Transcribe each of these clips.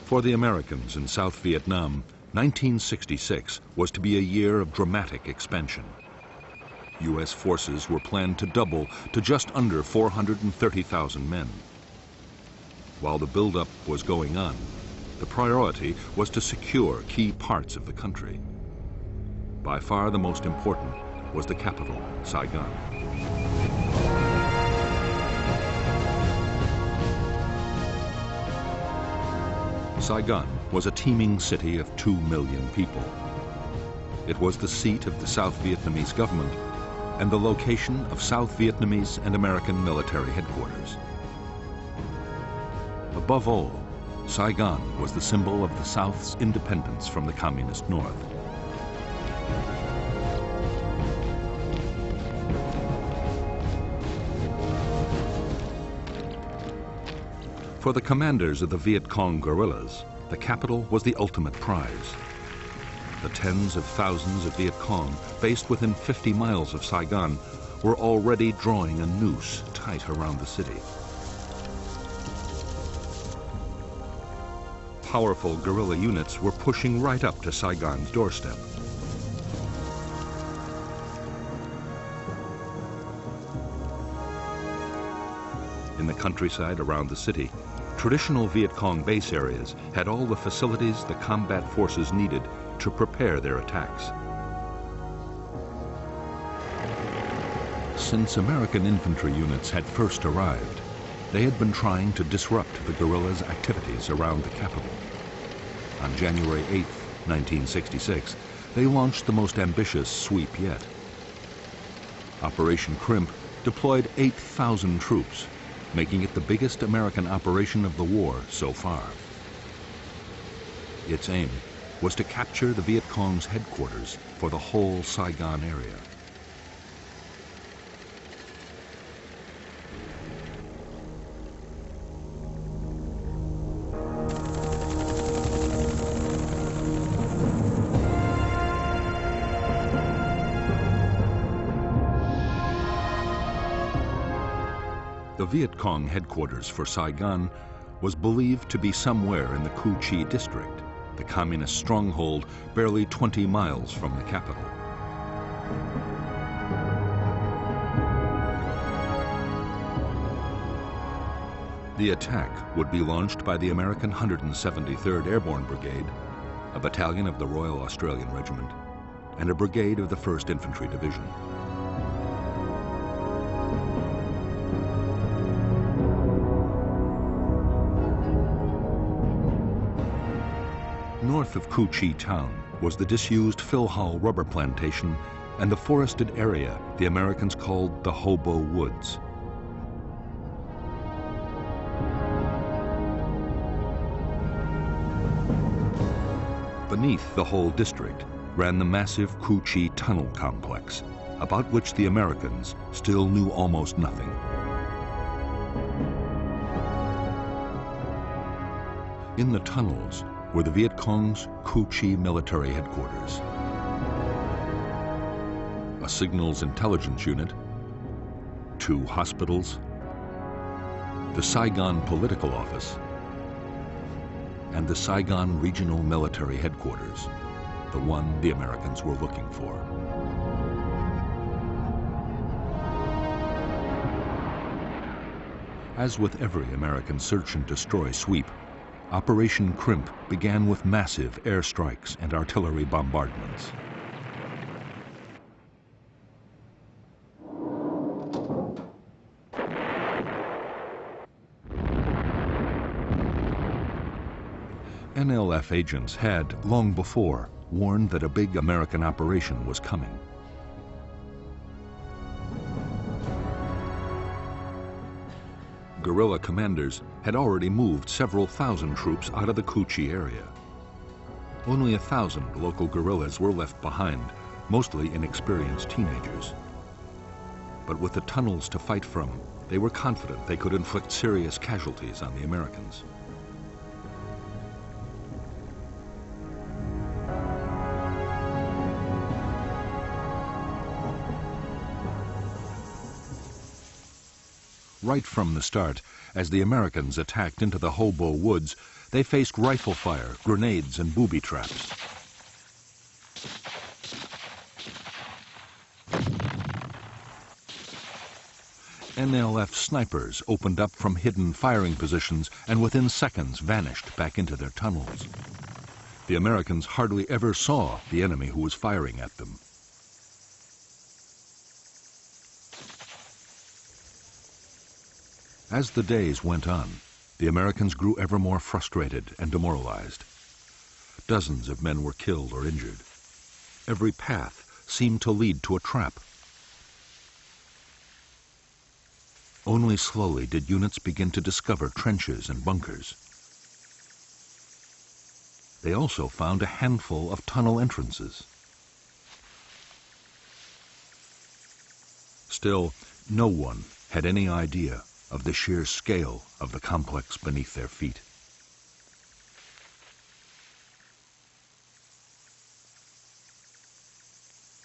For the Americans in South Vietnam, 1966 was to be a year of dramatic expansion. U.S. forces were planned to double to just under 430,000 men. While the buildup was going on, the priority was to secure key parts of the country. By far the most important was the capital, Saigon. Saigon was a teeming city of 2 million people. It was the seat of the South Vietnamese government and the location of South Vietnamese and American military headquarters. Above all, Saigon was the symbol of the South's independence from the Communist North. For the commanders of the Viet Cong guerrillas, the capital was the ultimate prize. The tens of thousands of Viet Cong based within 50 miles of Saigon were already drawing a noose tight around the city. Powerful guerrilla units were pushing right up to Saigon's doorstep. In the countryside around the city, traditional Viet Cong base areas had all the facilities the combat forces needed to prepare their attacks. Since American infantry units had first arrived, they had been trying to disrupt the guerrillas' activities around the capital. On January 8, 1966, they launched the most ambitious sweep yet. Operation Crimp deployed 8,000 troops, making it the biggest American operation of the war so far. Its aim was to capture the Viet Cong's headquarters for the whole Saigon area. The Viet Cong headquarters for Saigon was believed to be somewhere in the Cu Chi district, the communist stronghold barely 20 miles from the capital. The attack would be launched by the American 173rd Airborne Brigade, a battalion of the Royal Australian Regiment, and a brigade of the 1st Infantry Division. North of Cu Chi town was the disused Phil Hall rubber plantation and the forested area the Americans called the Hobo Woods. Beneath the whole district ran the massive Cu Chi tunnel complex, about which the Americans still knew almost nothing. In the tunnels were the Viet Cong's Cu Chi military headquarters, a signals intelligence unit, 2 hospitals, the Saigon political office, and the Saigon regional military headquarters, the one the Americans were looking for. As with every American search and destroy sweep, Operation Crimp began with massive airstrikes and artillery bombardments. NLF agents had, long before, warned that a big American operation was coming. Guerrilla commanders had already moved several thousand troops out of the Cu Chi area. Only 1,000 local guerrillas were left behind, mostly inexperienced teenagers. But with the tunnels to fight from, they were confident they could inflict serious casualties on the Americans. Right from the start, as the Americans attacked into the Hobo Woods, they faced rifle fire, grenades, and booby traps. NLF snipers opened up from hidden firing positions and within seconds vanished back into their tunnels. The Americans hardly ever saw the enemy who was firing at them. As the days went on, the Americans grew ever more frustrated and demoralized. Dozens of men were killed or injured. Every path seemed to lead to a trap. Only slowly did units begin to discover trenches and bunkers. They also found a handful of tunnel entrances. Still, no one had any idea of the sheer scale of the complex beneath their feet.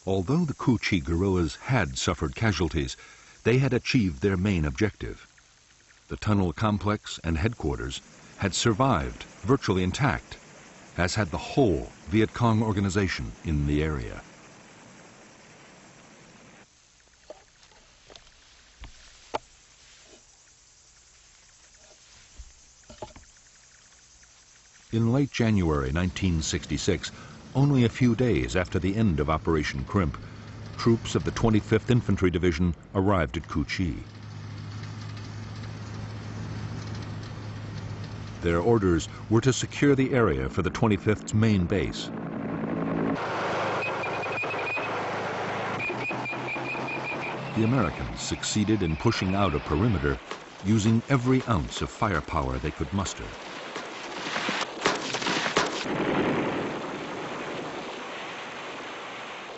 Although the Cu Chi guerrillas had suffered casualties, they had achieved their main objective. The tunnel complex and headquarters had survived virtually intact, as had the whole Viet Cong organization in the area. In late January 1966, only a few days after the end of Operation Crimp, troops of the 25th Infantry Division arrived at Cu Chi. Their orders were to secure the area for the 25th's main base. The Americans succeeded in pushing out a perimeter using every ounce of firepower they could muster.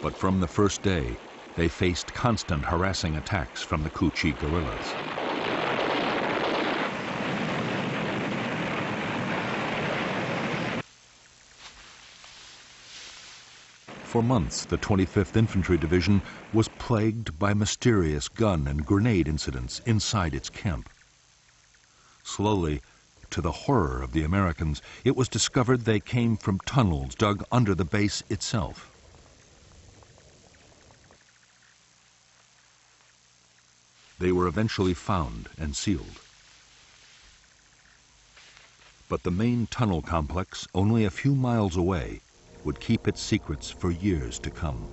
But from the first day, they faced constant harassing attacks from the Cu Chi guerrillas. For months, the 25th Infantry Division was plagued by mysterious gun and grenade incidents inside its camp. Slowly, to the horror of the Americans, it was discovered they came from tunnels dug under the base itself. They were eventually found and sealed. But the main tunnel complex, only a few miles away, would keep its secrets for years to come.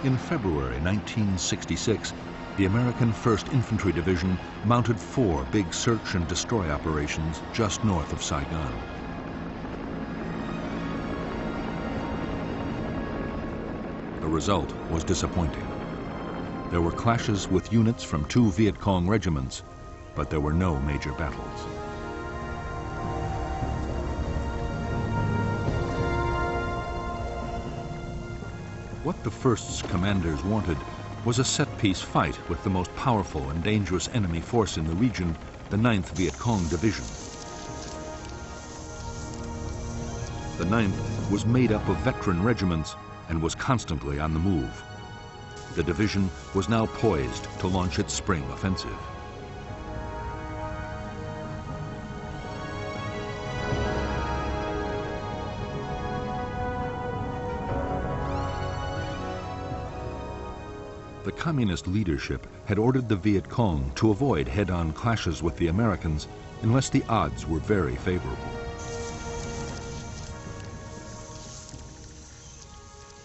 In February 1966, the American 1st Infantry Division mounted 4 big search and destroy operations just north of Saigon. The result was disappointing. There were clashes with units from 2 Viet Cong regiments, but there were no major battles. What the 1st's commanders wanted was a set-piece fight with the most powerful and dangerous enemy force in the region, the 9th Viet Cong Division. The 9th was made up of veteran regiments and was constantly on the move. The division was now poised to launch its spring offensive. The communist leadership had ordered the Viet Cong to avoid head-on clashes with the Americans unless the odds were very favorable.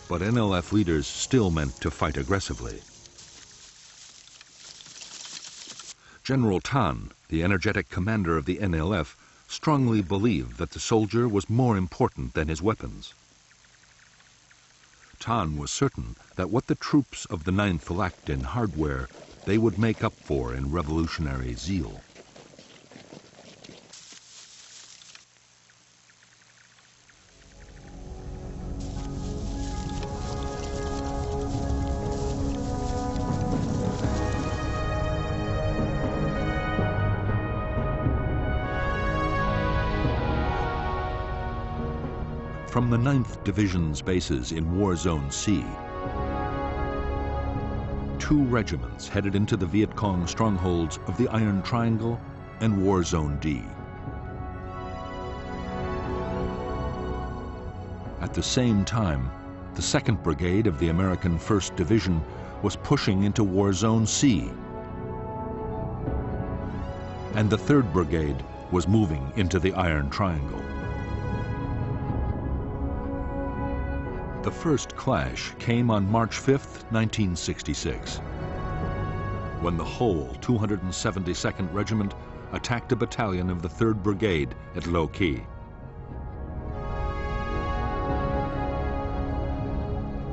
But NLF leaders still meant to fight aggressively. General Tan, the energetic commander of the NLF, strongly believed that the soldier was more important than his weapons. Tan was certain that what the troops of the 9th lacked in hardware, they would make up for in revolutionary zeal. from the 9th Division's bases in War Zone C. 2 regiments headed into the Viet Cong strongholds of the Iron Triangle and War Zone D. At the same time, the 2nd Brigade of the American 1st Division was pushing into War Zone C, and the 3rd Brigade was moving into the Iron Triangle. The first clash came on March 5, 1966, when the whole 272nd Regiment attacked a battalion of the 3rd Brigade at Lo Qui.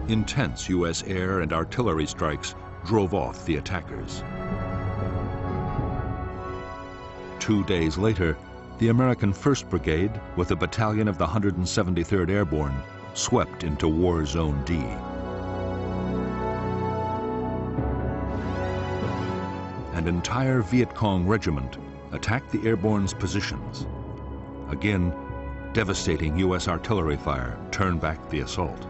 Intense U.S. air and artillery strikes drove off the attackers. 2 days later, the American 1st Brigade, with a battalion of the 173rd Airborne, swept into War Zone D. An entire Viet Cong regiment attacked the airborne's positions. Again, devastating U.S. artillery fire turned back the assault.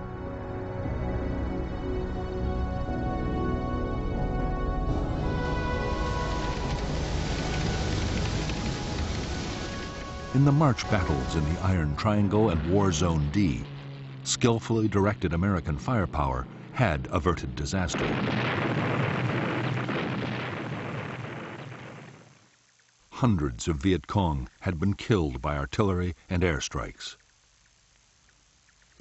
In the March battles in the Iron Triangle and War Zone D, skillfully directed American firepower had averted disaster. Hundreds of Viet Cong had been killed by artillery and airstrikes.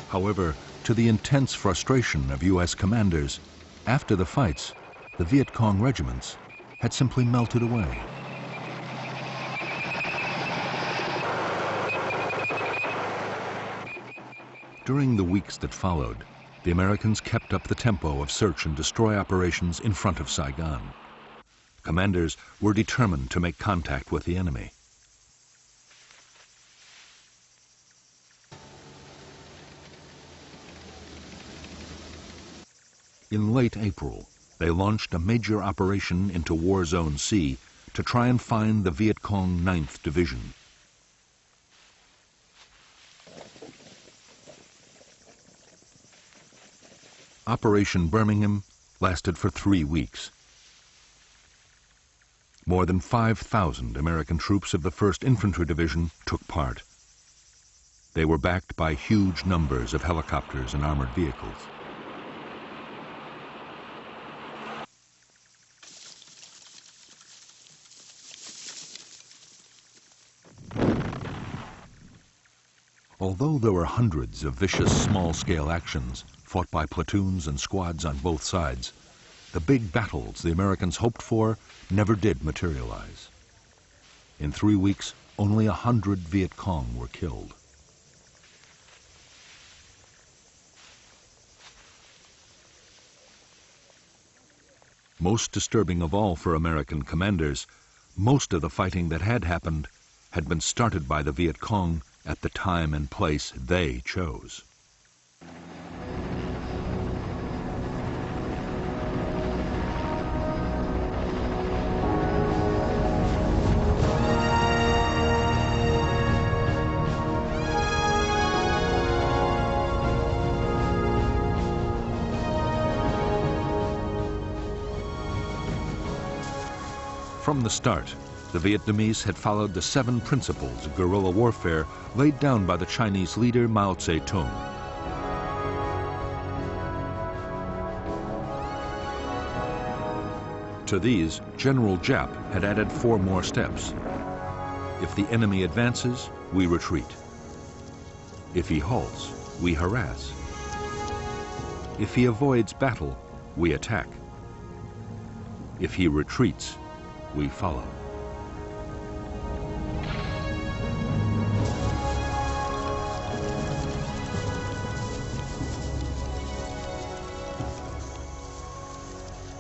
However, to the intense frustration of U.S. commanders, after the fights, the Viet Cong regiments had simply melted away. During the weeks that followed, the Americans kept up the tempo of search and destroy operations in front of Saigon. Commanders were determined to make contact with the enemy. In late April, they launched a major operation into War Zone C to try and find the Viet Cong 9th Division. Operation Birmingham lasted for 3 weeks. More than 5,000 American troops of the 1st Infantry Division took part. They were backed by huge numbers of helicopters and armored vehicles. Although there were hundreds of vicious small-scale actions fought by platoons and squads on both sides, the big battles the Americans hoped for never did materialize. In 3 weeks, only 100 Viet Cong were killed. Most disturbing of all for American commanders, most of the fighting that had happened had been started by the Viet Cong at the time and place they chose. From the start, the Vietnamese had followed the 7 principles of guerrilla warfare laid down by the Chinese leader Mao Zedong. To these, General Giap had added 4 more steps. If the enemy advances, we retreat. If he halts, we harass. If he avoids battle, we attack. If he retreats, we follow.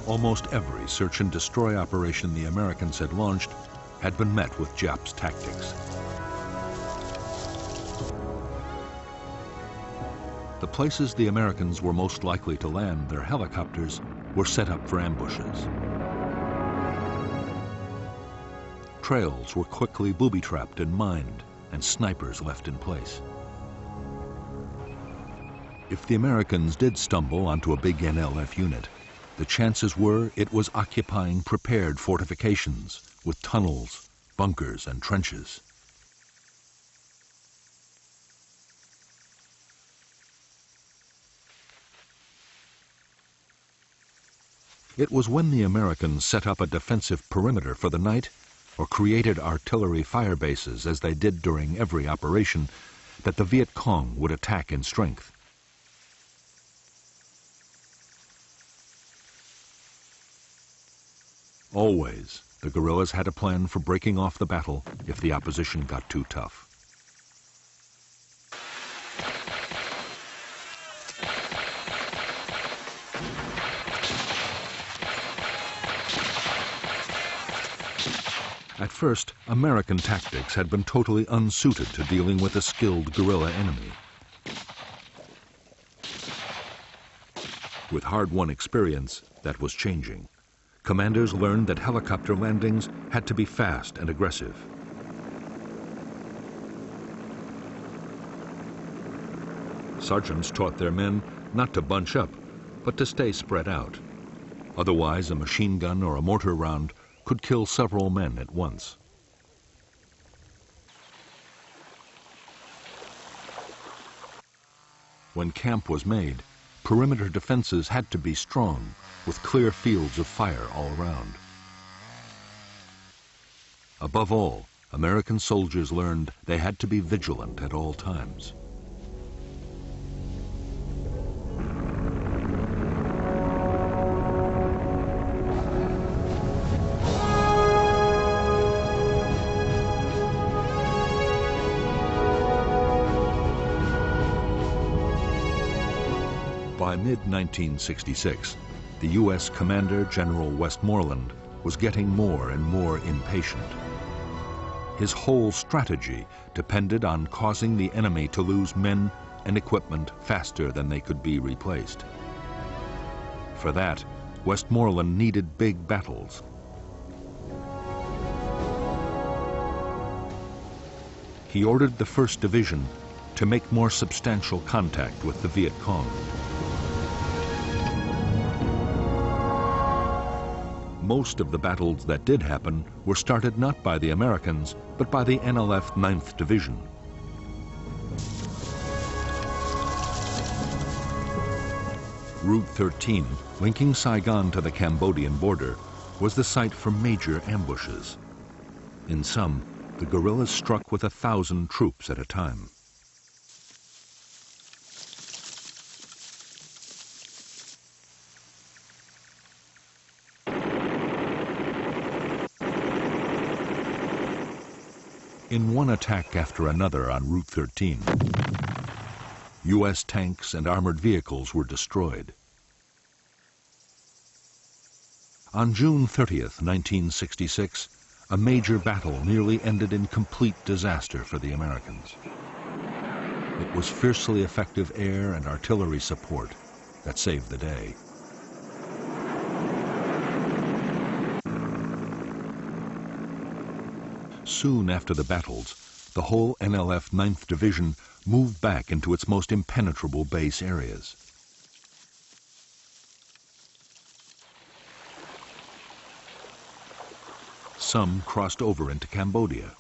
Almost every search and destroy operation the Americans had launched had been met with Giap's tactics. The places the Americans were most likely to land their helicopters were set up for ambushes. Trails were quickly booby-trapped and mined, and snipers left in place. If the Americans did stumble onto a big NLF unit, the chances were it was occupying prepared fortifications with tunnels, bunkers, and trenches. It was when the Americans set up a defensive perimeter for the night or created artillery fire bases, as they did during every operation, that the Viet Cong would attack in strength. Always, the guerrillas had a plan for breaking off the battle if the opposition got too tough. At first, American tactics had been totally unsuited to dealing with a skilled guerrilla enemy. With hard-won experience, that was changing. Commanders learned that helicopter landings had to be fast and aggressive. Sergeants taught their men not to bunch up, but to stay spread out. Otherwise, a machine gun or a mortar round could kill several men at once. When camp was made, perimeter defenses had to be strong, with clear fields of fire all around. Above all, American soldiers learned they had to be vigilant at all times. By mid-1966, the U.S. Commander General Westmoreland was getting more and more impatient. His whole strategy depended on causing the enemy to lose men and equipment faster than they could be replaced. For that, Westmoreland needed big battles. He ordered the 1st Division to make more substantial contact with the Viet Cong. Most of the battles that did happen were started not by the Americans, but by the NLF 9th Division. Route 13, linking Saigon to the Cambodian border, was the site for major ambushes. In some, the guerrillas struck with 1,000 troops at a time. In one attack after another on Route 13, U.S. tanks and armored vehicles were destroyed. On June 30th, 1966, a major battle nearly ended in complete disaster for the Americans. It was fiercely effective air and artillery support that saved the day. Soon after the battles, the whole NLF 9th Division moved back into its most impenetrable base areas. Some crossed over into Cambodia.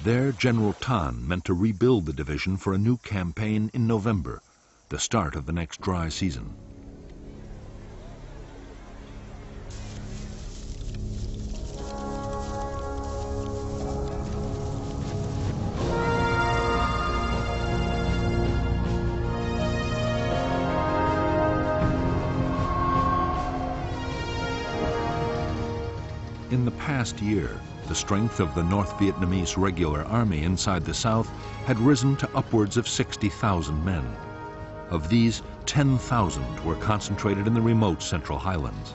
There, General Tan meant to rebuild the division for a new campaign in November, the start of the next dry season. In the past year, the strength of the North Vietnamese Regular Army inside the South had risen to upwards of 60,000 men. Of these, 10,000 were concentrated in the remote Central Highlands.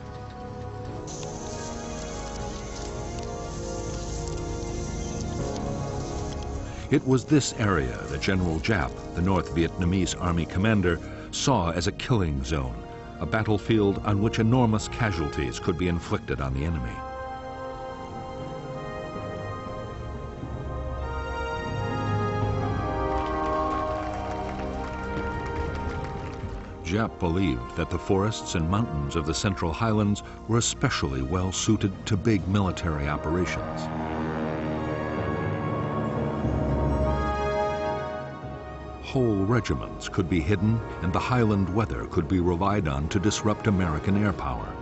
It was this area that General Giap, the North Vietnamese Army commander, saw as a killing zone, a battlefield on which enormous casualties could be inflicted on the enemy. Giap believed that the forests and mountains of the Central Highlands were especially well suited to big military operations. Whole regiments could be hidden, and the highland weather could be relied on to disrupt American air power.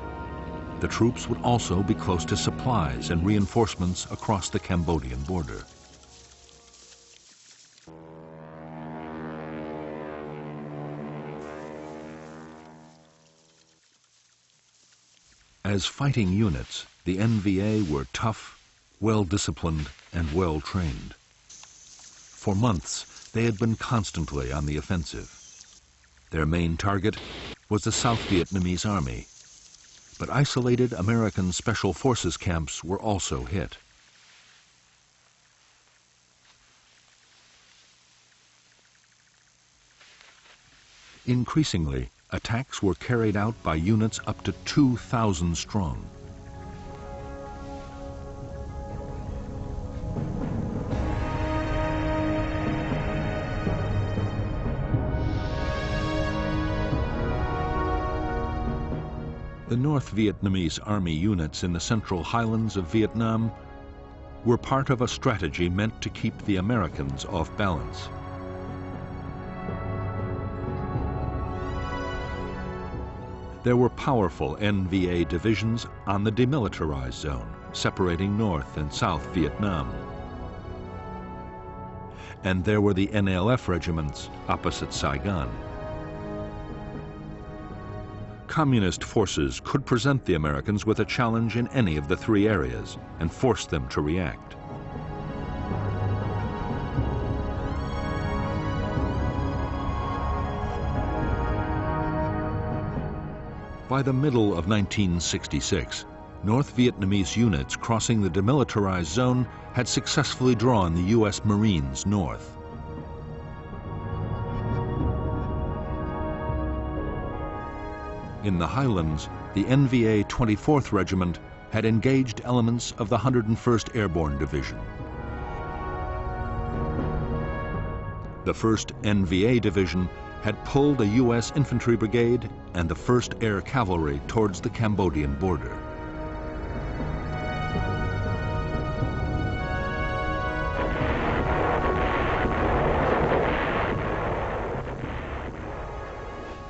The troops would also be close to supplies and reinforcements across the Cambodian border. As fighting units, the NVA were tough, well-disciplined, and well-trained. For months, they had been constantly on the offensive. Their main target was the South Vietnamese Army, but isolated American Special Forces camps were also hit. Increasingly, attacks were carried out by units up to 2,000 strong. The North Vietnamese Army units in the Central Highlands of Vietnam were part of a strategy meant to keep the Americans off balance. There were powerful NVA divisions on the demilitarized zone, separating North and South Vietnam. And there were the NLF regiments opposite Saigon. Communist forces could present the Americans with a challenge in any of the three areas and force them to react. By the middle of 1966, North Vietnamese units crossing the demilitarized zone had successfully drawn the U.S. Marines north. In the highlands, the NVA 24th Regiment had engaged elements of the 101st Airborne Division. The 1st NVA Division had pulled a U.S. infantry brigade and the 1st Air Cavalry towards the Cambodian border.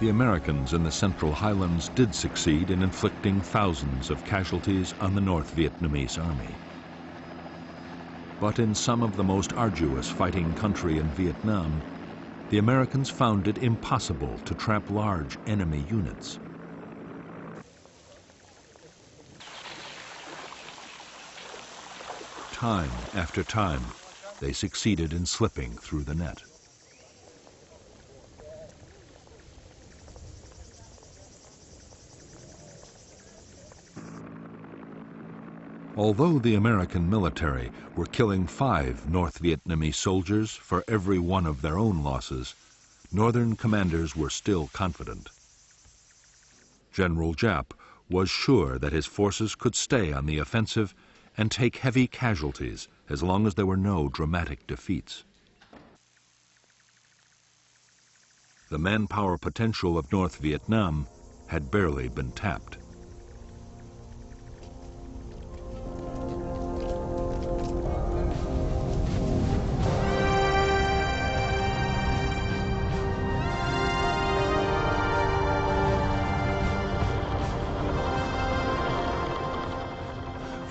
The Americans in the Central Highlands did succeed in inflicting thousands of casualties on the North Vietnamese Army. But in some of the most arduous fighting country in Vietnam, the Americans found it impossible to trap large enemy units. Time after time, they succeeded in slipping through the net. Although the American military were killing 5 North Vietnamese soldiers for every one of their own losses, Northern commanders were still confident. General Giap was sure that his forces could stay on the offensive and take heavy casualties as long as there were no dramatic defeats. The manpower potential of North Vietnam had barely been tapped.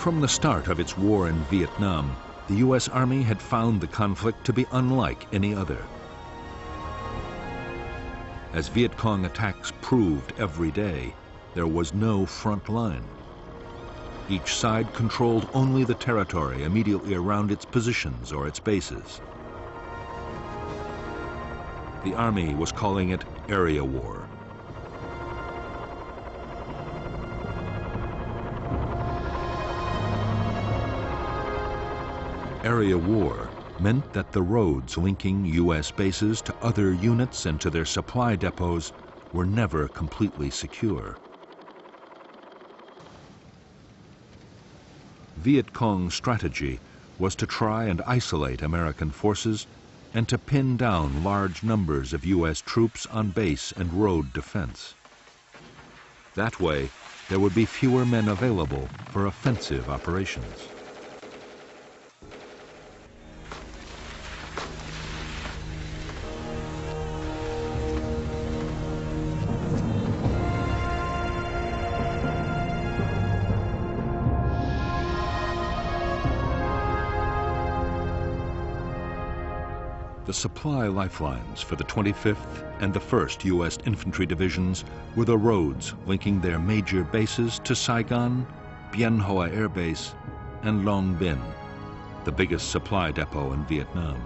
From the start of its war in Vietnam, the U.S. Army had found the conflict to be unlike any other. As Viet Cong attacks proved every day, there was no front line. Each side controlled only the territory immediately around its positions or its bases. The Army was calling it area war. Area war meant that the roads linking U.S. bases to other units and to their supply depots were never completely secure. Viet Cong's strategy was to try and isolate American forces and to pin down large numbers of U.S. troops on base and road defense. That way, there would be fewer men available for offensive operations. The supply lifelines for the 25th and the 1st U.S. Infantry Divisions were the roads linking their major bases to Saigon, Bien Hoa Air Base, and Long Binh, the biggest supply depot in Vietnam.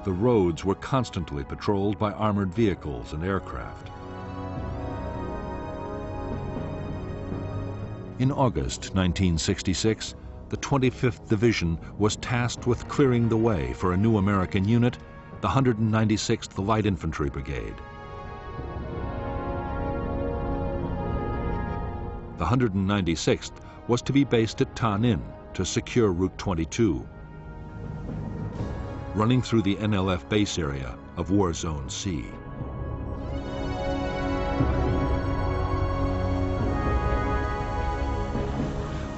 The roads were constantly patrolled by armored vehicles and aircraft. In August 1966, the 25th Division was tasked with clearing the way for a new American unit, the 196th Light Infantry Brigade. The 196th was to be based at Ta Ninh to secure Route 22, running through the NLF base area of War Zone C.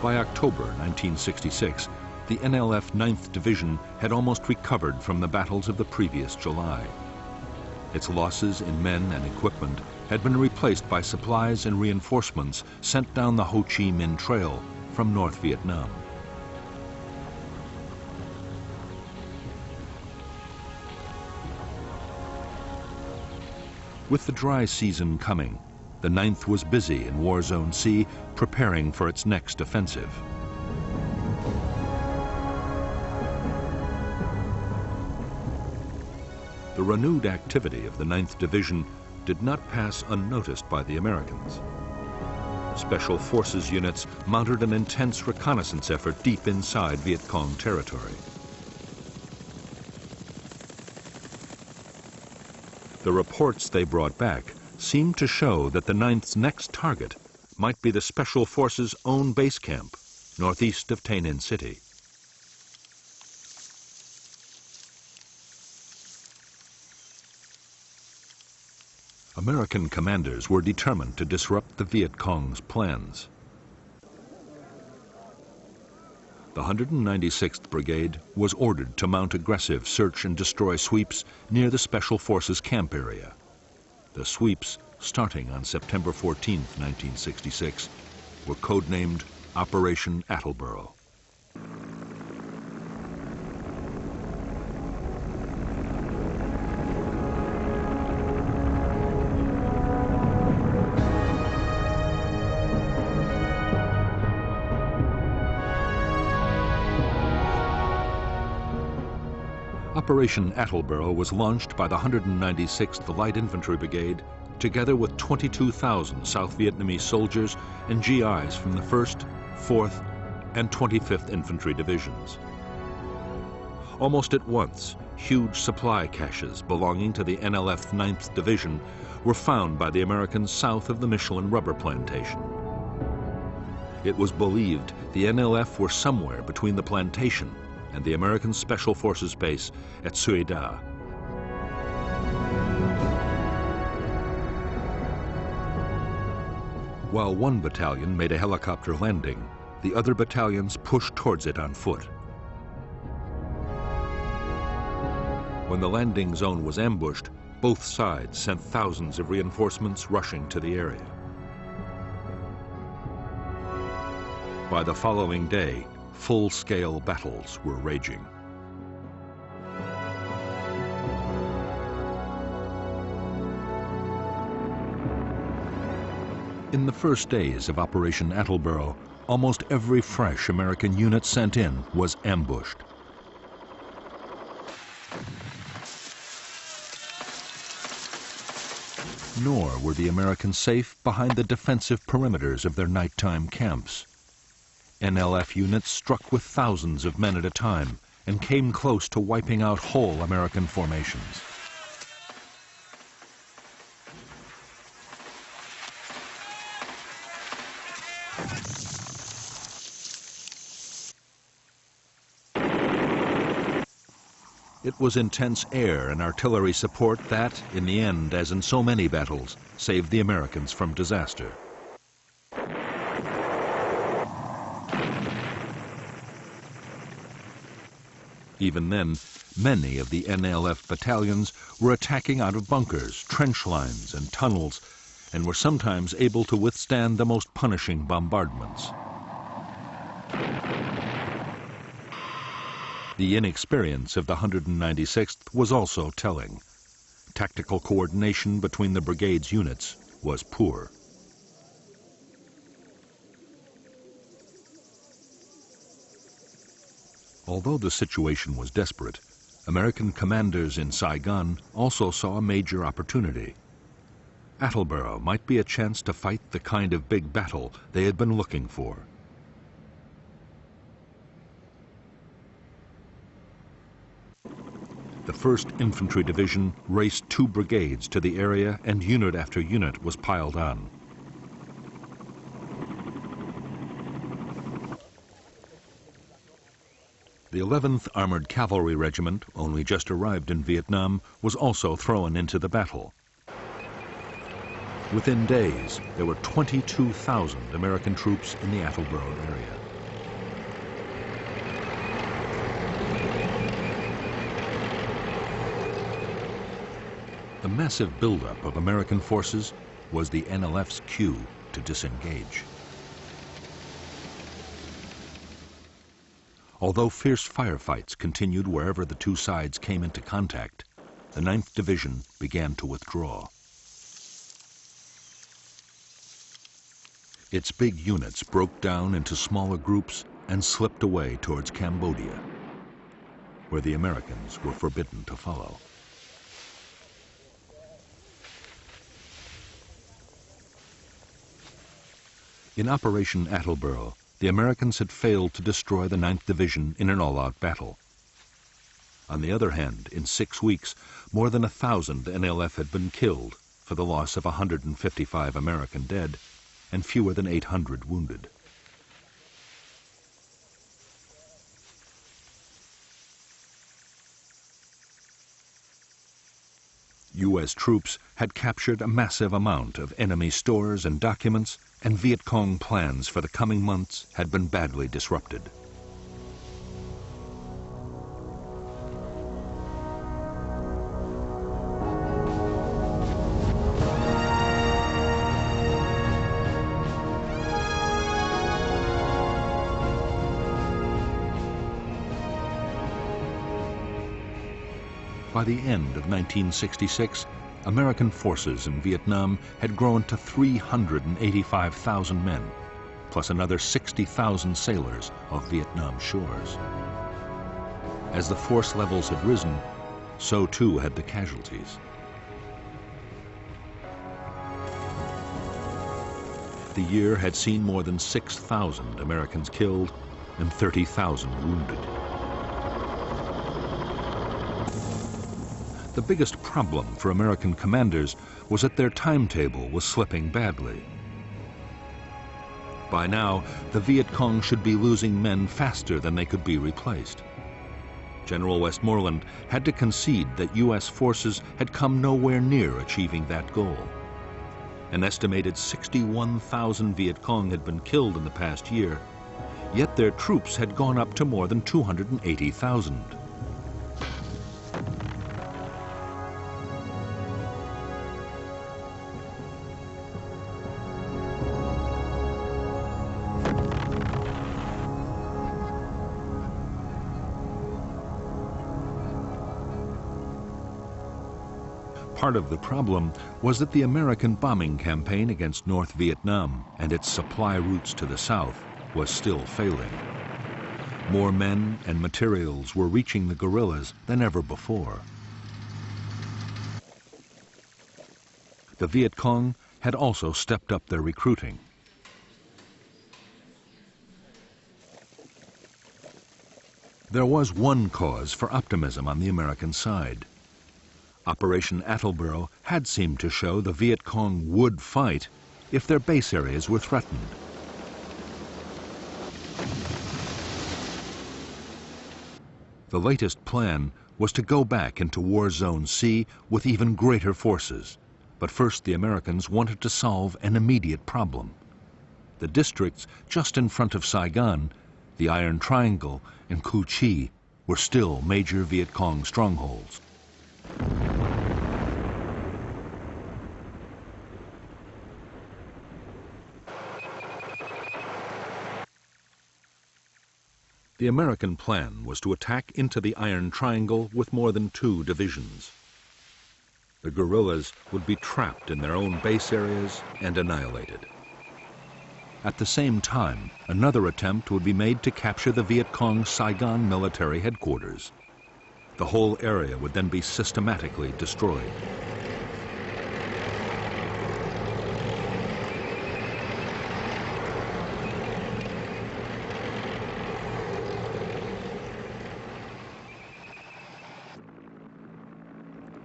By October 1966, the NLF 9th Division had almost recovered from the battles of the previous July. Its losses in men and equipment had been replaced by supplies and reinforcements sent down the Ho Chi Minh Trail from North Vietnam. With the dry season coming, the 9th was busy in War Zone C, preparing for its next offensive. The renewed activity of the 9th Division did not pass unnoticed by the Americans. Special Forces units mounted an intense reconnaissance effort deep inside Viet Cong territory. The reports they brought back seemed to show that the 9th's next target might be the Special Forces' own base camp, northeast of Tay Ninh City. American commanders were determined to disrupt the Viet Cong's plans. The 196th Brigade was ordered to mount aggressive search and destroy sweeps near the Special Forces camp area. The sweeps, starting on September 14, 1966, were codenamed Operation Attleboro. Operation Attleboro was launched by the 196th Light Infantry Brigade together with 22,000 South Vietnamese soldiers and GIs from the 1st, 4th, and 25th Infantry Divisions. Almost at once, huge supply caches belonging to the NLF 9th Division were found by the Americans south of the Michelin rubber plantation. It was believed the NLF were somewhere between the plantation and the American Special Forces base at Suy Da. While one battalion made a helicopter landing, the other battalions pushed towards it on foot. When the landing zone was ambushed, both sides sent thousands of reinforcements rushing to the area. By the following day, full-scale battles were raging. In the first days of Operation Attleboro, almost every fresh American unit sent in was ambushed. Nor were the Americans safe behind the defensive perimeters of their nighttime camps. NLF units struck with thousands of men at a time and came close to wiping out whole American formations. It was intense air and artillery support that, in the end, as in so many battles, saved the Americans from disaster. Even then, many of the NLF battalions were attacking out of bunkers, trench lines, and tunnels, and were sometimes able to withstand the most punishing bombardments. The inexperience of the 196th was also telling. Tactical coordination between the brigade's units was poor. Although the situation was desperate, American commanders in Saigon also saw a major opportunity. Attleboro might be a chance to fight the kind of big battle they had been looking for. The 1st Infantry Division raced 2 brigades to the area, and unit after unit was piled on. The 11th Armored Cavalry Regiment, only just arrived in Vietnam, was also thrown into the battle. Within days, there were 22,000 American troops in the Attleboro area. The massive buildup of American forces was the NLF's cue to disengage. Although fierce firefights continued wherever the two sides came into contact, the 9th Division began to withdraw. Its big units broke down into smaller groups and slipped away towards Cambodia, where the Americans were forbidden to follow. In Operation Attleboro, the Americans had failed to destroy the 9th Division in an all-out battle. On the other hand, in 6 weeks, more than 1,000 NLF had been killed, for the loss of 155 American dead and fewer than 800 wounded. U.S. troops had captured a massive amount of enemy stores and documents, and Viet Cong plans for the coming months had been badly disrupted. By the end of 1966, American forces in Vietnam had grown to 385,000 men, plus another 60,000 sailors off Vietnam shores. As the force levels had risen, so too had the casualties. The year had seen more than 6,000 Americans killed and 30,000 wounded. The biggest problem for American commanders was that their timetable was slipping badly. By now, the Viet Cong should be losing men faster than they could be replaced. General Westmoreland had to concede that U.S. forces had come nowhere near achieving that goal. An estimated 61,000 Viet Cong had been killed in the past year, yet their troops had gone up to more than 280,000. Part of the problem was that the American bombing campaign against North Vietnam and its supply routes to the south was still failing. More men and materials were reaching the guerrillas than ever before. The Viet Cong had also stepped up their recruiting. There was one cause for optimism on the American side. Operation Attleboro had seemed to show the Viet Cong would fight if their base areas were threatened. The latest plan was to go back into War Zone C with even greater forces. But first the Americans wanted to solve an immediate problem. The districts just in front of Saigon, the Iron Triangle and Cu Chi, were still major Viet Cong strongholds. The American plan was to attack into the Iron Triangle with more than 2 divisions. The guerrillas would be trapped in their own base areas and annihilated. At the same time, another attempt would be made to capture the Viet Cong Saigon military headquarters. The whole area would then be systematically destroyed.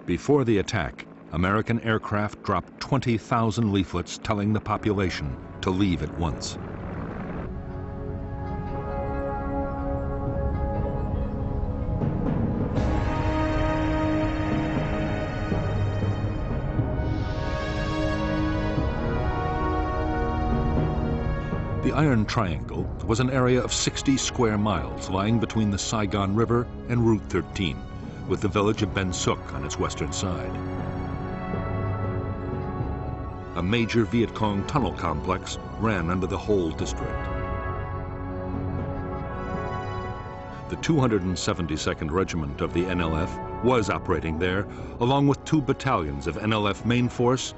Before the attack, American aircraft dropped 20,000 leaflets telling the population to leave at once. The Iron Triangle was an area of 60 square miles lying between the Saigon River and Route 13, with the village of Ben Suc on its western side. A major Viet Cong tunnel complex ran under the whole district. The 272nd Regiment of the NLF was operating there, along with 2 battalions of NLF Main Force,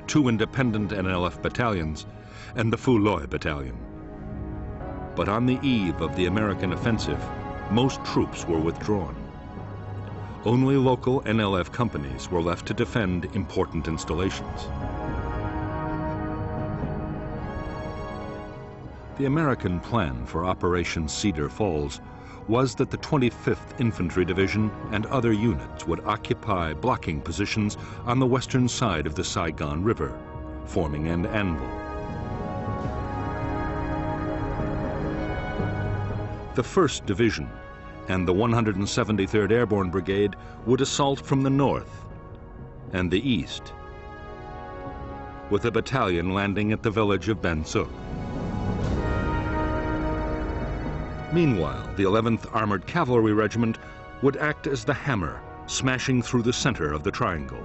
2 independent NLF battalions, and the Phu Loi Battalion. But on the eve of the American offensive, most troops were withdrawn. Only local NLF companies were left to defend important installations. The American plan for Operation Cedar Falls was that the 25th Infantry Division and other units would occupy blocking positions on the western side of the Saigon River, forming an anvil. The 1st Division and the 173rd Airborne Brigade would assault from the north and the east, with a battalion landing at the village of Ben Suc. Meanwhile, the 11th Armored Cavalry Regiment would act as the hammer, smashing through the center of the triangle.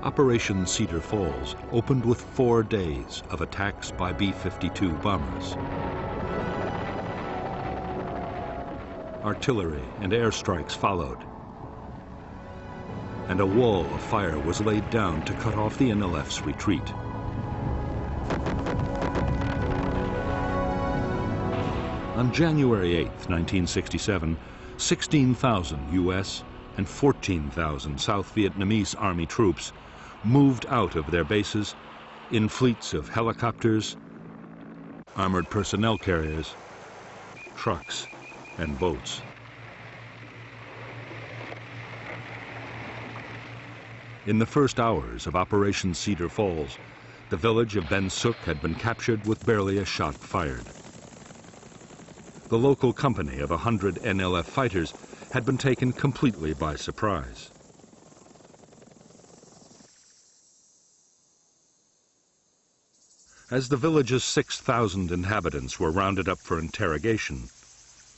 Operation Cedar Falls opened with 4 days of attacks by B-52 bombers. Artillery and airstrikes followed, and a wall of fire was laid down to cut off the NLF's retreat. On January 8, 1967, 16,000 U.S. and 14,000 South Vietnamese Army troops moved out of their bases in fleets of helicopters, armored personnel carriers, trucks, and boats. In the first hours of Operation Cedar Falls, the village of Ben Suc had been captured with barely a shot fired. The local company of 100 NLF fighters had been taken completely by surprise. As the village's 6,000 inhabitants were rounded up for interrogation,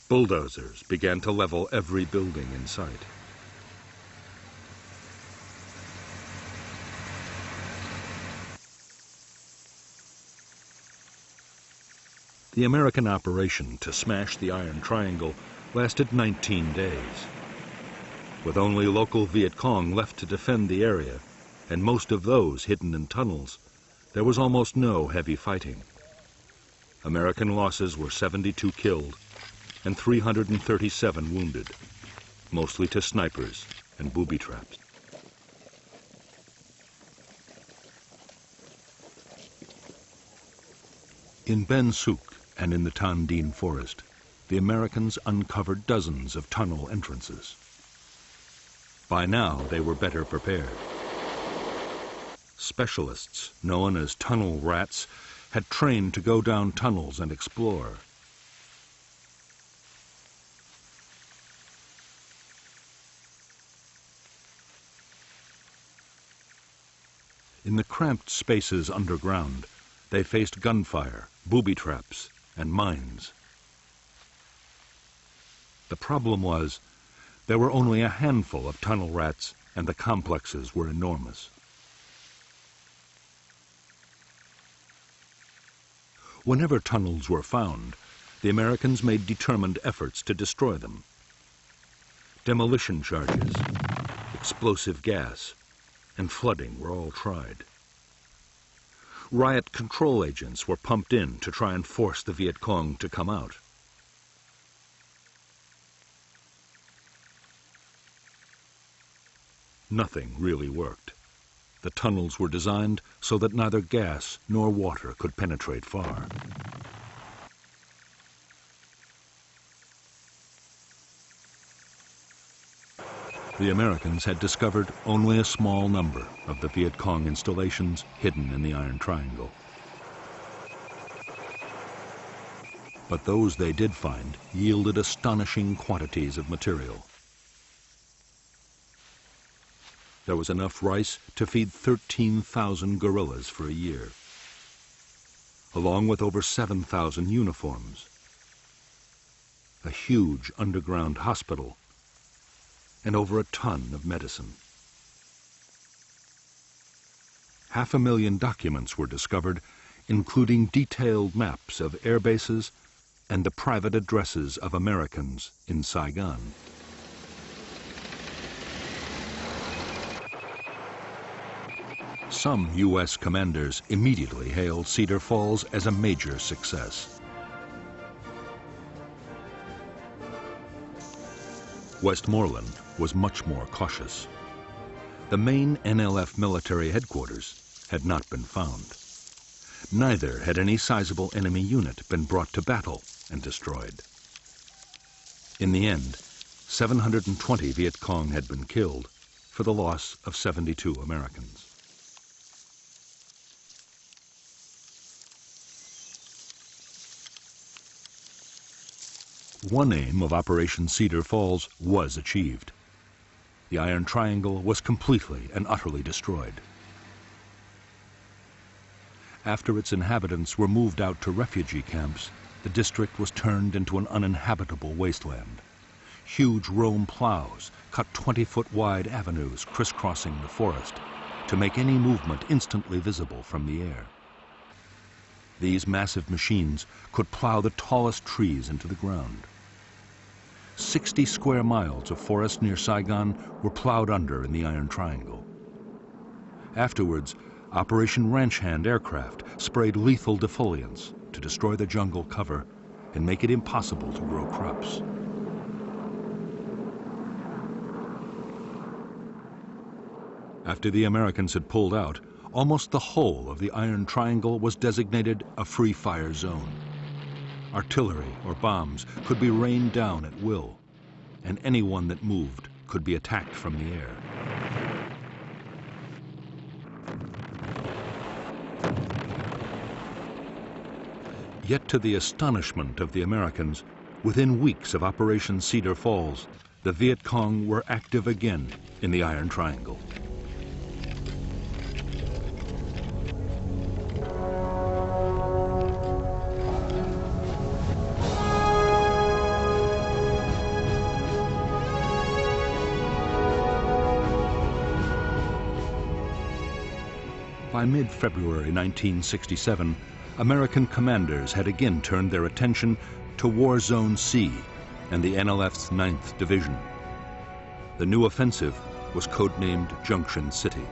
bulldozers began to level every building in sight. The American operation to smash the Iron Triangle lasted 19 days. With only local Viet Cong left to defend the area, and most of those hidden in tunnels, there was almost no heavy fighting. American losses were 72 killed and 337 wounded, mostly to snipers and booby traps. In Ben Suc and in the Tan Dien forest, the Americans uncovered dozens of tunnel entrances. By now, they were better prepared. Specialists, known as tunnel rats, had trained to go down tunnels and explore. In the cramped spaces underground, they faced gunfire, booby traps, and mines. The problem was, there were only a handful of tunnel rats, and the complexes were enormous. Whenever tunnels were found, the Americans made determined efforts to destroy them. Demolition charges, explosive gas, and flooding were all tried. Riot control agents were pumped in to try and force the Viet Cong to come out. Nothing really worked. The tunnels were designed so that neither gas nor water could penetrate far. The Americans had discovered only a small number of the Viet Cong installations hidden in the Iron Triangle. But those they did find yielded astonishing quantities of material. There was enough rice to feed 13,000 guerrillas for a year, along with over 7,000 uniforms, a huge underground hospital, and over a ton of medicine. 500,000 documents were discovered, including detailed maps of air bases and the private addresses of Americans in Saigon. Some U.S. commanders immediately hailed Cedar Falls as a major success. Westmoreland was much more cautious. The main NLF military headquarters had not been found. Neither had any sizable enemy unit been brought to battle and destroyed. In the end, 720 Viet Cong had been killed for the loss of 72 Americans. One aim of Operation Cedar Falls was achieved. The Iron Triangle was completely and utterly destroyed. After its inhabitants were moved out to refugee camps, the district was turned into an uninhabitable wasteland. Huge Rome plows cut 20-foot-wide avenues crisscrossing the forest to make any movement instantly visible from the air. These massive machines could plow the tallest trees into the ground. 60 square miles of forest near Saigon were plowed under in the Iron Triangle. Afterwards, Operation Ranch Hand aircraft sprayed lethal defoliants to destroy the jungle cover and make it impossible to grow crops. After the Americans had pulled out, almost the whole of the Iron Triangle was designated a free fire zone. Artillery or bombs could be rained down at will, and anyone that moved could be attacked from the air. Yet to the astonishment of the Americans, within weeks of Operation Cedar Falls, the Viet Cong were active again in the Iron Triangle. By mid-February 1967, American commanders had again turned their attention to War Zone C and the NLF's 9th Division. The new offensive was codenamed Junction City.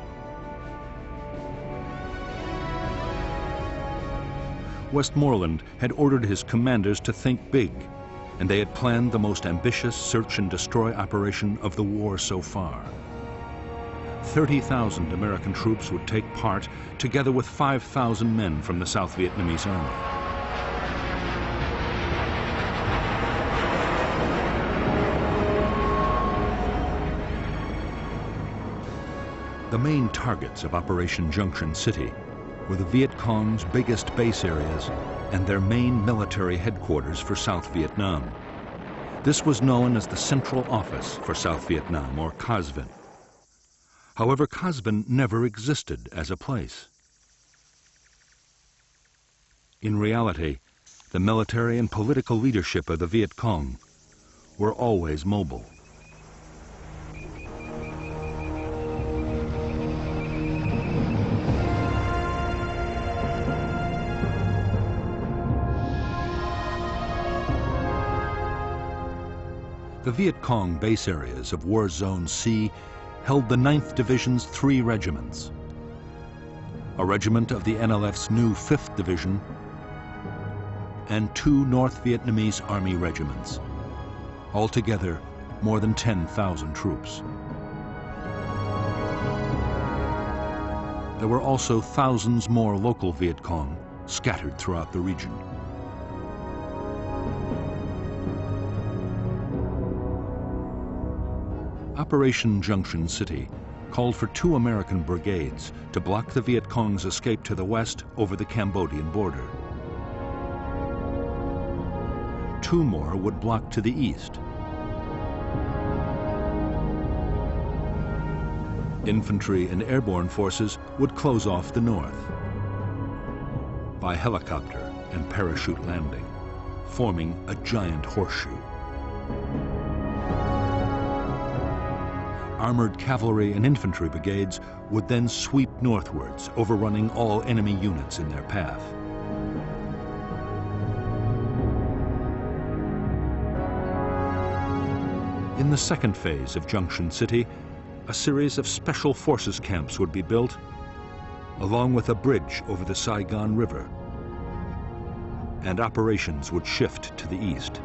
Westmoreland had ordered his commanders to think big, and they had planned the most ambitious search and destroy operation of the war so far. 30,000 American troops would take part, together with 5,000 men from the South Vietnamese Army. The main targets of Operation Junction City were the Viet Cong's biggest base areas and their main military headquarters for South Vietnam. This was known as the Central Office for South Vietnam, or Cas Vinh. However, Cas Vinh never existed as a place. In reality, the military and political leadership of the Viet Cong were always mobile. The Viet Cong base areas of War Zone C held the 9th Division's 3 regiments, a regiment of the NLF's new 5th Division, and 2 North Vietnamese Army regiments. Altogether, more than 10,000 troops. There were also thousands more local Viet Cong scattered throughout the region. Operation Junction City called for 2 American brigades to block the Viet Cong's escape to the west over the Cambodian border. 2 more would block to the east. Infantry and airborne forces would close off the north by helicopter and parachute landing, forming a giant horseshoe. Armored cavalry and infantry brigades would then sweep northwards, overrunning all enemy units in their path. In the second phase of Junction City, a series of special forces camps would be built, along with a bridge over the Saigon River, and operations would shift to the east.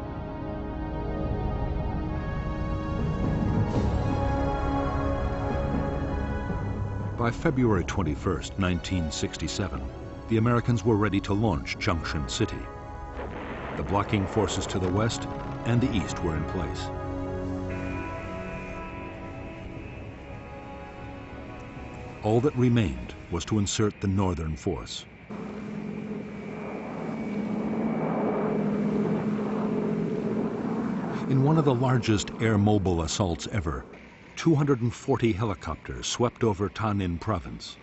By February 21st, 1967, the Americans were ready to launch Junction City. The blocking forces to the west and the east were in place. All that remained was to insert the northern force. In one of the largest air-mobile assaults ever, 240 helicopters swept over Thanh Ninh province.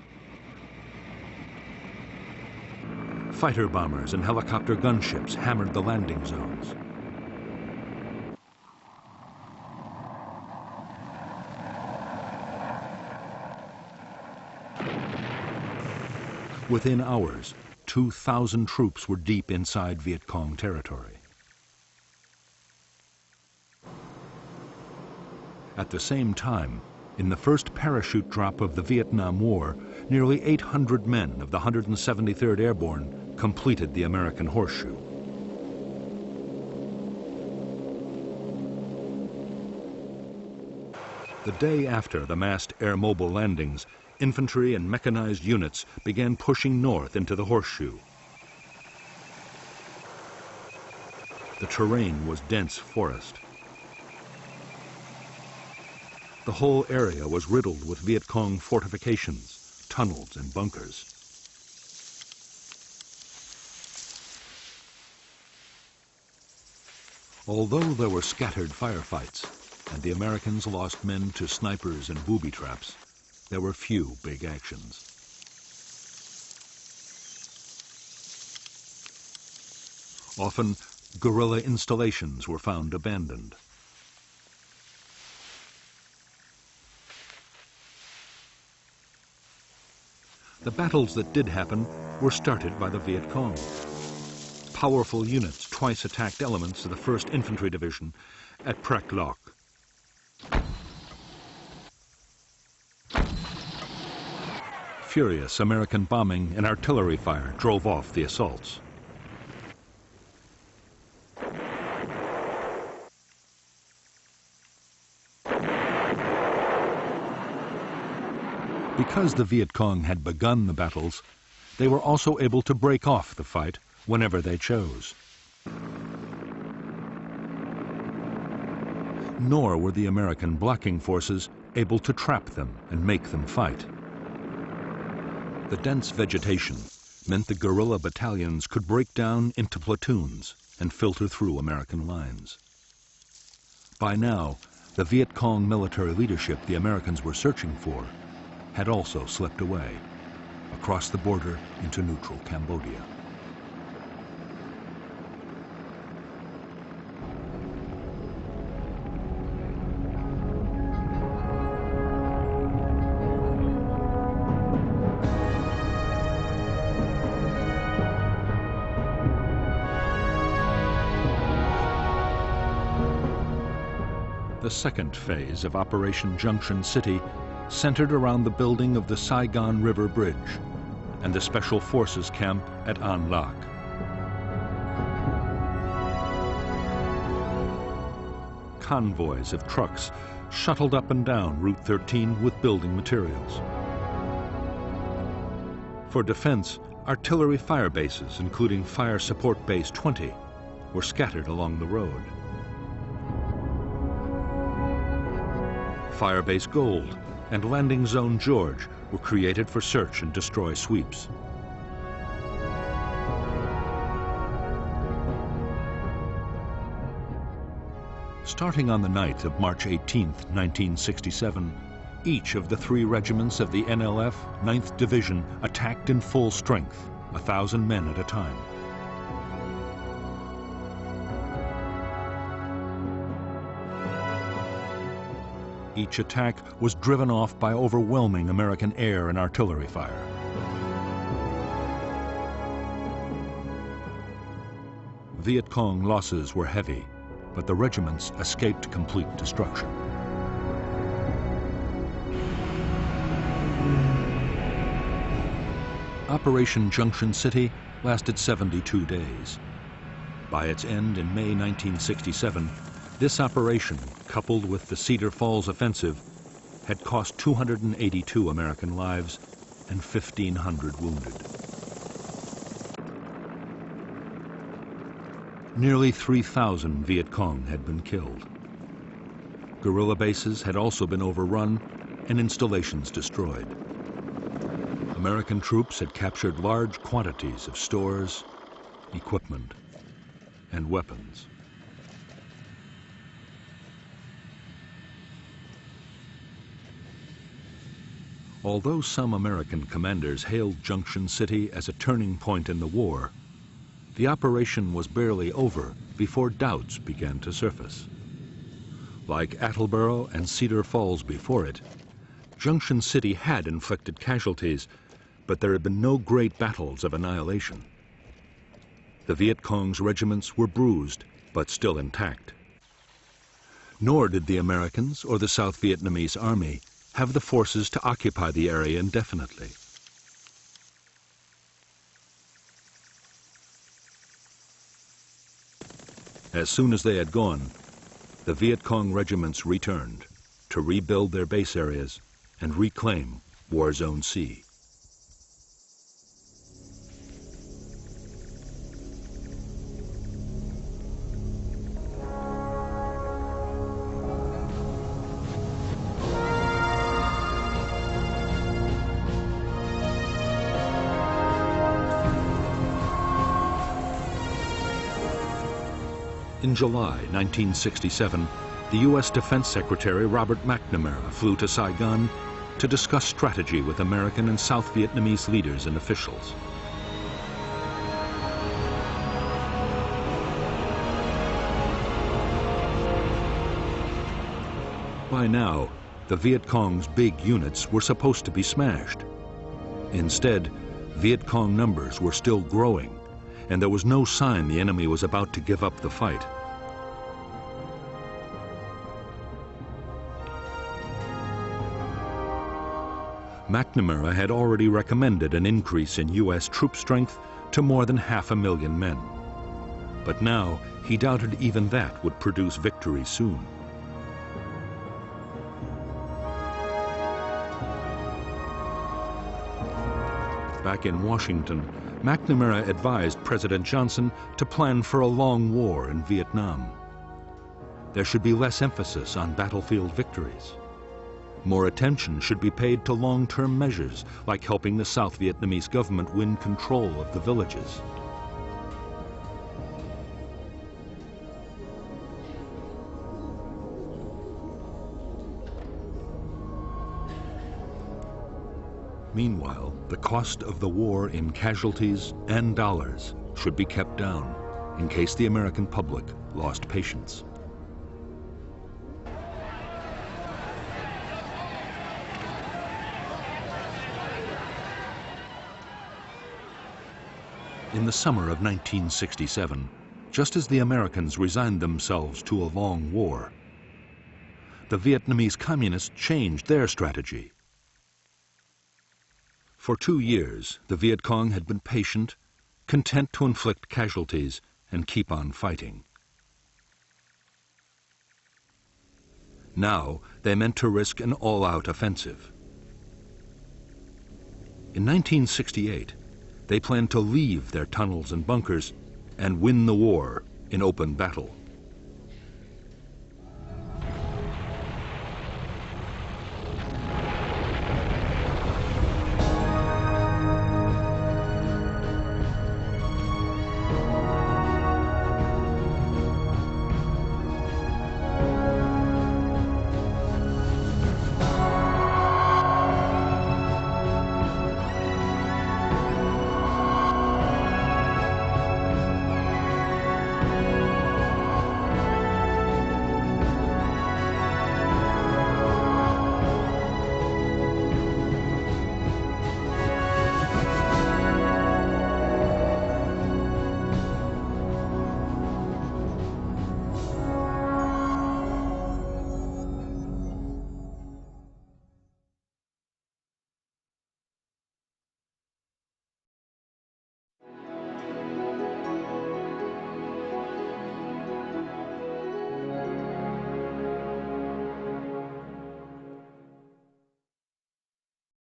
Fighter bombers and helicopter gunships hammered the landing zones. Within hours, 2,000 troops were deep inside Viet Cong territory. At the same time, in the first parachute drop of the Vietnam War, nearly 800 men of the 173rd Airborne completed the American Horseshoe. The day after the massed air-mobile landings, infantry and mechanized units began pushing north into the Horseshoe. The terrain was dense forest. The whole area was riddled with Viet Cong fortifications, tunnels, and bunkers. Although there were scattered firefights, and the Americans lost men to snipers and booby traps, there were few big actions. Often, guerrilla installations were found abandoned. The battles that did happen were started by the Viet Cong. Powerful units twice attacked elements of the 1st Infantry Division at Prek Lok. Furious American bombing and artillery fire drove off the assaults. Because the Viet Cong had begun the battles, they were also able to break off the fight whenever they chose. Nor were the American blocking forces able to trap them and make them fight. The dense vegetation meant the guerrilla battalions could break down into platoons and filter through American lines. By now, the Viet Cong military leadership the Americans were searching for had also slipped away across the border into neutral Cambodia. The second phase of Operation Junction City centered around the building of the Saigon River Bridge and the Special Forces camp at An Lac. Convoys of trucks shuttled up and down Route 13 with building materials. For defense, artillery fire bases, including Fire Support Base 20, were scattered along the road. Firebase Gold and Landing Zone George were created for search and destroy sweeps. Starting on the night of March 18, 1967, each of the 3 regiments of the NLF 9th Division attacked in full strength, 1,000 men at a time. Each attack was driven off by overwhelming American air and artillery fire. Viet Cong losses were heavy, but the regiments escaped complete destruction. Operation Junction City lasted 72 days. By its end in May 1967, this operation, coupled with the Cedar Falls offensive, had cost 282 American lives and 1,500 wounded. Nearly 3,000 Viet Cong had been killed. Guerrilla bases had also been overrun and installations destroyed. American troops had captured large quantities of stores, equipment, and weapons. Although some American commanders hailed Junction City as a turning point in the war, the operation was barely over before doubts began to surface. Like Attleboro and Cedar Falls before it, Junction City had inflicted casualties, but there had been no great battles of annihilation. The Viet Cong's regiments were bruised, but still intact. Nor did the Americans or the South Vietnamese Army have the forces to occupy the area indefinitely. As soon as they had gone, the Viet Cong regiments returned to rebuild their base areas and reclaim War Zone C. In July 1967, the U.S. Defense Secretary Robert McNamara flew to Saigon to discuss strategy with American and South Vietnamese leaders and officials. By now, the Viet Cong's big units were supposed to be smashed. Instead, Viet Cong numbers were still growing, and there was no sign the enemy was about to give up the fight. McNamara had already recommended an increase in U.S. troop strength to more than 500,000 men. But now, he doubted even that would produce victory soon. Back in Washington, McNamara advised President Johnson to plan for a long war in Vietnam. There should be less emphasis on battlefield victories. More attention should be paid to long-term measures, like helping the South Vietnamese government win control of the villages. Meanwhile, the cost of the war in casualties and dollars should be kept down in case the American public lost patience. In the summer of 1967, just as the Americans resigned themselves to a long war, the Vietnamese communists changed their strategy. For 2 years, the Viet Cong had been patient, content to inflict casualties and keep on fighting. Now, they meant to risk an all-out offensive. In 1968, they planned to leave their tunnels and bunkers and win the war in open battle.